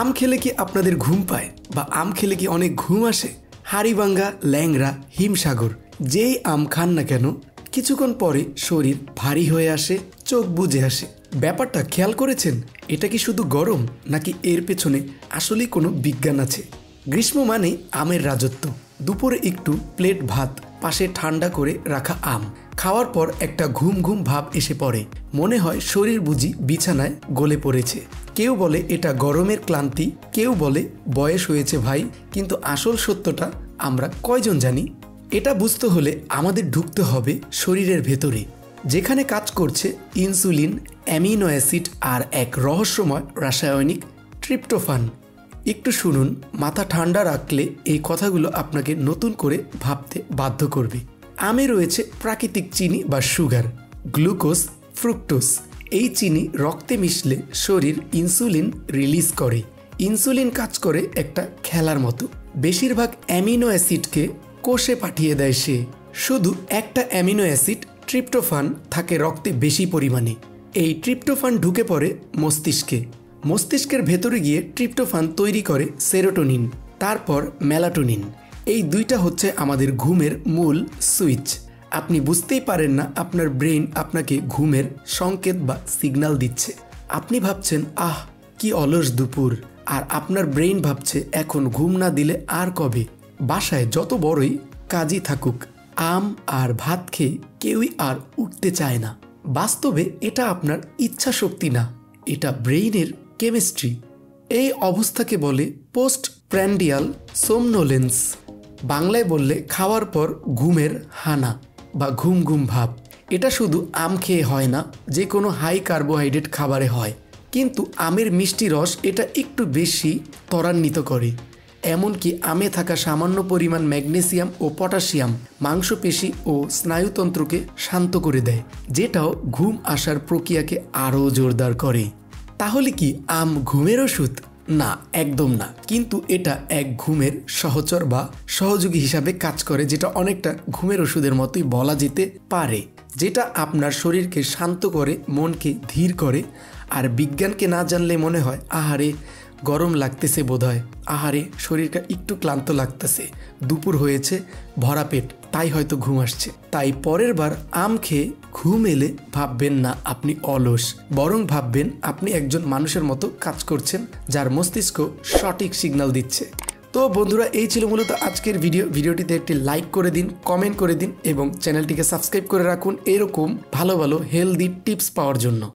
আম খেলে কি আপনাদের ঘুম পায় বা আম খেলে কি অনেক ঘুম আসে? হাড়িভাঙ্গা, ল্যাংড়া, হিমসাগর যেই আম খান না কেন কিছুক্ষণ পরে শরীর ভারী হয়ে আসে, চোখ বুজে আসে। ব্যাপারটা খেয়াল করেছেন? এটা কি শুধু গরম নাকি এর পেছনে আসলেই কোনো বিজ্ঞান আছে? গ্রীষ্ম মানে আমের রাজত্ব। দুপুরে একটু প্লেট ভাত, পাশে ঠান্ডা করে রাখা আম খাওয়ার পর একটা ঘুম ঘুম ভাব এসে পড়ে। মনে হয় শরীর বুঝি বিছানায় গলে পড়েছে। কেউ বলে এটা গরমের ক্লান্তি, কেউ বলে বয়স হয়েছে ভাই, কিন্তু আসল সত্যটা আমরা কয়জন জানি? এটা বুঝতে হলে আমাদের ঢুকতে হবে শরীরের ভেতরে, যেখানে কাজ করছে ইনসুলিন, অ্যামিনো অ্যাসিড আর এক রহস্যময় রাসায়নিক ট্রিপ্টোফান। একটু শুনুন, মাথা ঠান্ডা রাখলে এই কথাগুলো আপনাকে নতুন করে ভাবতে বাধ্য করবে। আমে রয়েছে প্রাকৃতিক চিনি বা সুগার, গ্লুকোজ, ফ্রুক্টোজ। এই চিনি রক্তে মিশলে শরীর ইনসুলিন রিলিজ করে। ইনসুলিন কাজ করে একটা খেলার মতো। বেশিরভাগ অ্যামিনো অ্যাসিডকে কোষে পাঠিয়ে দেয় সে। শুধু একটা অ্যামিনো অ্যাসিড ট্রিপ্টোফান থাকে রক্তে বেশি পরিমাণে। এই ট্রিপ্টোফান ঢুকে পড়ে মস্তিষ্কে। মস্তিষ্কের ভেতরে গিয়ে ট্রিপ্টোফান তৈরি করে সেরোটোনিন, তারপর মেলাটোনিন। এই দুইটা হচ্ছে আমাদের ঘুমের মূল সুইচ। আপনি বুঝতেই পারেন না আপনার ব্রেন আপনাকে ঘুমের সংকেত বা সিগন্যাল দিচ্ছে। আপনি ভাবছেন আহ কি অলস দুপুর, আর আপনার ব্রেন ভাবছে এখন ঘুম না দিলে আর কবে। বাসায় যত বড়ই কাজই থাকুক, আম আর ভাত খেয়ে কেউই আর উঠতে চায় না। বাস্তবে এটা আপনার ইচ্ছা শক্তি না, এটা ব্রেইনের কেমিস্ট্রি। এই অবস্থাকে বলে পোস্ট প্র্যান্ডিয়াল সোমনোলেন্স। বাংলায় বললে খাওয়ার পর ঘুমের হানা বা ঘুম ঘুম ভাব। এটা শুধু আম খেয়ে হয় না, যে কোনো হাই কার্বোহাইড্রেট খাবারে হয়। কিন্তু আমের মিষ্টি রস এটা একটু বেশি ত্বরান্বিত করে। এমনকি আমে থাকা সামান্য পরিমাণ ম্যাগনেসিয়াম ও পটাশিয়াম মাংসপেশি ও স্নায়ুতন্ত্রকে শান্ত করে দেয়, যেটাও ঘুম আসার প্রক্রিয়াকে আরও জোরদার করে। তাহলে কি আম ঘুমের ওষুধ? না, একদম না। কিন্তু এটা এক ঘুমের সহচর বা সহযোগী হিসাবে কাজ করে, যেটা অনেকটা ঘুমের ওষুধের মতোই বলা যেতে পারে, যেটা আপনার শরীরকে শান্ত করে, মনকে ধীর করে। আর বিজ্ঞানকে না জানলে মনে হয় আহারে গরম লাগতেছে বোধহয়, আহারে শরীরটা একটু ক্লান্ত লাগতেছে, দুপুর হয়েছে, ভরা পেট, তাই হয়তো ঘুম আসছে। তাই পরের বার আম খেয়ে ঘুম এলে ভাববেন না আপনি অলস, বরং ভাববেন আপনি একজন মানুষের মতো কাজ করছেন, যার মস্তিষ্ক সঠিক সিগন্যাল দিচ্ছে। তো বন্ধুরা, এই ছিল মূলত আজকের ভিডিওটিতে একটি লাইক করে দিন, কমেন্ট করে দিন এবং চ্যানেলটিকে সাবস্ক্রাইব করে রাখুন এরকম ভালো ভালো হেলদি টিপস পাওয়ার জন্য।